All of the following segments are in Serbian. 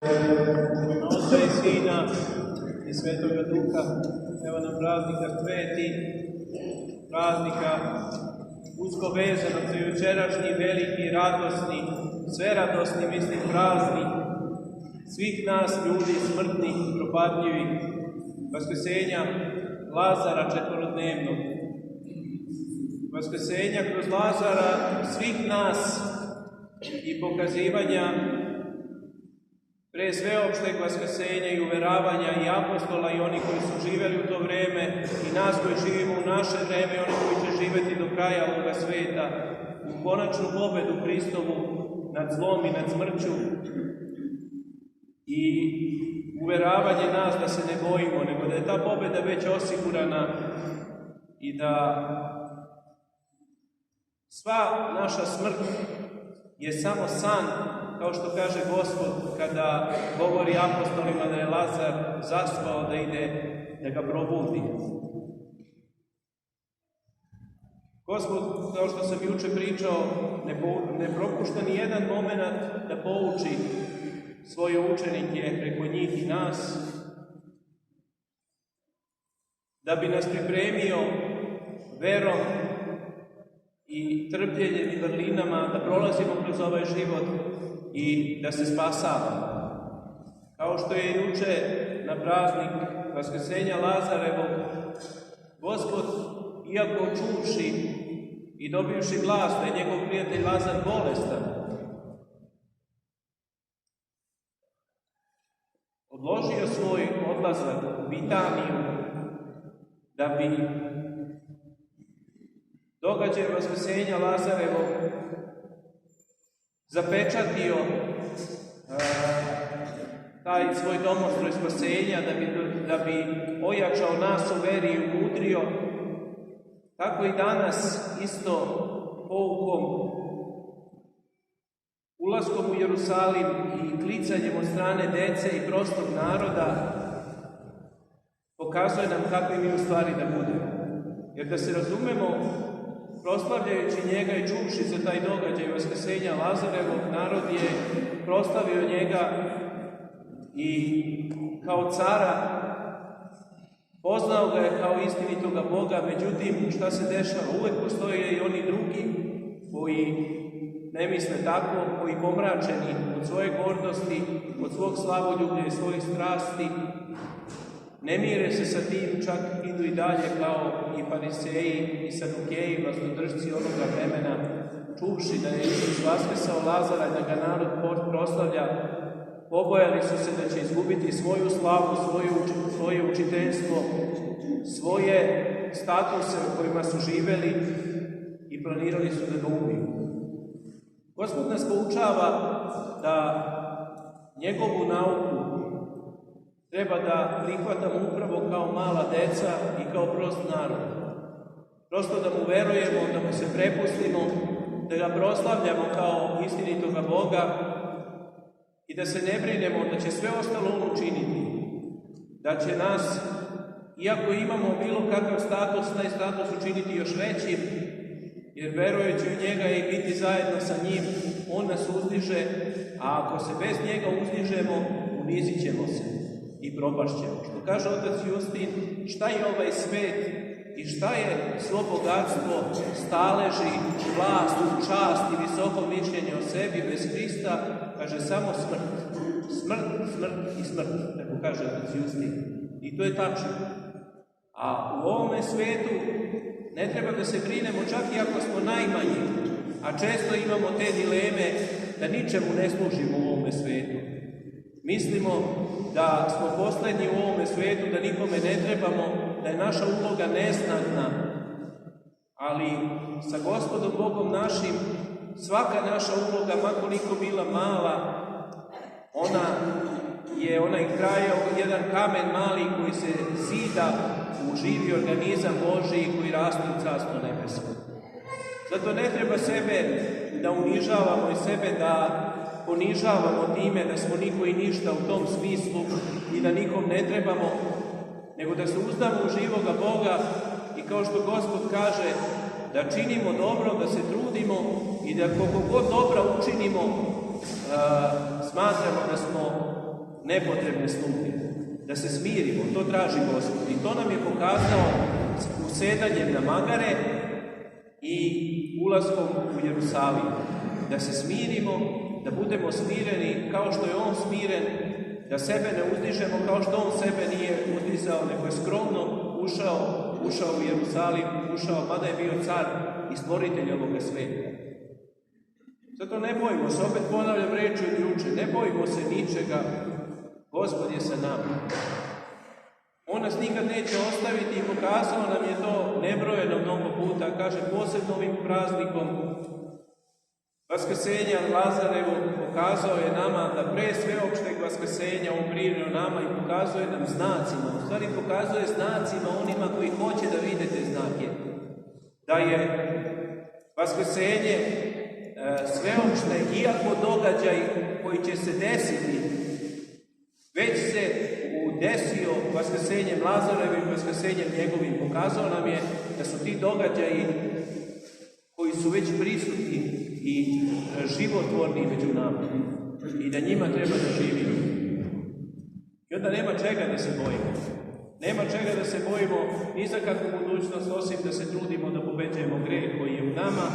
Oca i Sina i Svetoga Duha, evo nam praznika sveti, praznika usko vezanog za jučerašnji veliki, radosni, sveradosni, mislim, praznik svih nas ljudi smrtnih i propadljivih, vaskrsenja Lazara četvorodnevnog, vaskrsenja kroz Lazara svih nas i pokazivanja pre sveopšteg vaskrsenja i uveravanja i apostola i oni koji su živjeli u to vreme i nas koji živimo u naše vreme i oni koji će živjeti do kraja ovoga sveta u konačnu pobedu Hristovu nad zlom i nad smrću i uveravanje nas da se ne bojimo, nego da je ta pobeda već osigurana i da sva naša smrt je samo san, kao što kaže Gospod kada govori apostolima da je Lazar zaspao da ide da ga probudi. Gospod, kao što sam juče pričao, ne propušta ni jedan moment da pouči svoje učenike preko njih i nas, da bi nas pripremio verom i trpljenjem i vrlinama da prolazimo kroz ovaj život i da se spasavamo. Kao što je juče na praznik vaskrsenja Lazarevog, Gospod, iako čuvši i dobivši glas da je njegov prijatelj Lazar bolestan, odložio svoj odlazak u Bitaniju da bi događaj vaskrsenja Lazarevog zapečatio taj svoj domostroj spasenja, da bi ojačao nas u veri i umudrio. Tako i danas isto poukom, ulaskom u Jerusalim i klicanjem od strane dece i prostog naroda pokazuje nam kakvi mi u stvari da budemo. Jer da se razumemo, proslavljajući njega i čuvši za taj događaj vaskrsenja Lazarevog, narod je proslavio njega i kao cara, poznao ga je kao istinitoga Boga, međutim, šta se dešava? Uvek postoje i oni drugi koji ne misle tako, koji pomračeni od svoje gordosti, od svog slavoljublja i svojih strasti, ne mire se sa tim, čak idu i dalje kao i fariseji i sadukeji, vlastodržci onoga vremena, čuvši da je Isus vaskrsao Lazara i da ga narod proslavlja, pobojali su se da će izgubiti svoju slavu, svoje učiteljstvo, svoje statuse u kojima su živeli i planirali su da ga ubiju. Gospod nas poučava da njegovu nauku treba da prihvatamo upravo kao mala deca i kao prost narod. Prosto da mu verujemo, da mu se prepustimo, da ga proslavljamo kao istinitoga Boga i da se ne brinemo da će sve ostalo on učiniti. Da će nas, iako imamo bilo kakav status, taj status učiniti još većim, jer verujući u njega i biti zajedno sa njim, on nas uzdiže, a ako se bez njega uzdižemo, unizit ćemo se i propašćemo. Što kaže otac Justin, šta je ovaj svet i šta je svo bogatstvo, staleži, vlast, čast i visoko mišljenje o sebi bez Hrista, kaže samo smrt. Smrt, smrt i smrt, tako kaže otac Justin. I to je tačno. A u ovome svetu ne treba da se brinemo čak i ako smo najmanji, a često imamo te dileme da ničemu ne služimo u ovome svetu. Mislimo da smo poslednji u ovome svetu, da nikome ne trebamo, da je naša uloga nesnadna, ali sa Gospodom Bogom našim svaka naša uloga, makoliko bila mala, ona je onaj kraj, jedan kamen mali koji se zida u živi organizam Božiji koji raste u carstvo nebesko. Zato ne treba sebe da unižavamo i sebe da ponižavamo time da smo niko i ništa u tom smislu i da nikom ne trebamo, nego da se uzdamo u živoga Boga i kao što Gospod kaže, da činimo dobro, da se trudimo i da koliko god dobra učinimo, smatramo da smo nepotrebne sluge, da se smirimo, to traži Gospod. I to nam je pokazao usedanjem na magare i ulaskom u Jerusalim. Da se smirimo, da budemo smireni kao što je on smiren, da sebe ne uzdižemo kao što on sebe nije uzdizao, nego je skromno ušao u Jerusalim, mada je bio car i stvoritelj ovoga sveta. Zato ne bojimo se, opet ponavljam reč od juče, ne bojimo se ničega, Gospod je sa nama. On nas nikad neće ostaviti i pokazao nam je to nebrojeno mnogo puta, kaže posebno ovim praznikom Vaskrsenja Lazarevo pokazao je nama da pre sveopšteg vaskrsenja on brine o nama i pokazuje nam znacima, u stvari pokazuje znacima onima koji hoće da vide te znake. Da je vaskrsenje sveopšte, iako događaj koji će se desiti, već se desio vaskrsenjem Lazarevim, vaskrsenjem njegovim, pokazao nam je da su ti događaji koji su već prisutni i životvorni među nama i da njima treba da živimo. I onda nema čega da se bojimo. Nema čega da se bojimo ni za kakvu budućnost, osim da se trudimo da pobeđujemo greh koji je u nama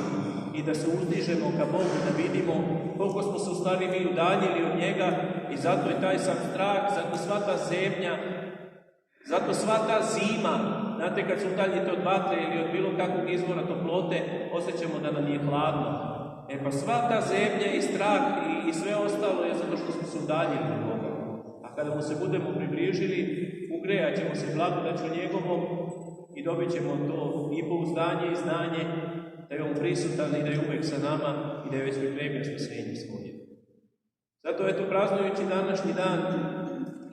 i da se uzdižemo ka Bogu, da vidimo koliko smo se u stvari mi udaljili od njega i zato je taj sam strah, zato sva ta zebnja, zato sva ta zima. Znate, kad se udaljite od vatre ili od bilo kakvog izvora toplote, osjećamo da nam je hladno. Pa sva ta zemlja i strah i sve ostalo je zato što smo se udaljili od Boga. A kada mu se budemo približili, ugrejat ćemo se blagodaću njegovom i dobit ćemo to i pouzdanje i znanje da je on prisutan i da je uvek sa nama i da je već pripremio spasenje svoje. Zato eto, praznujući današnji dan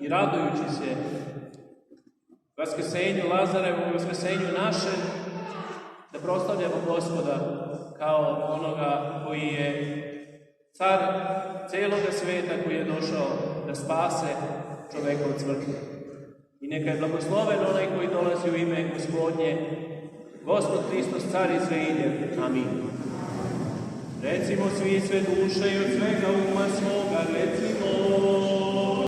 i radujući se vaskrsenju Lazarevom, vaskrsenju našem, da proslavljamo Gospoda kao onoga koji je car celoga sveta, koji je došao da spase čoveka od smrti. I neka je blagosloven onaj koji dolazi u ime Gospodnje, Gospod Hristos, car i svejedin. Amin. Recimo svi sve duše i od svega uma svoga, recimo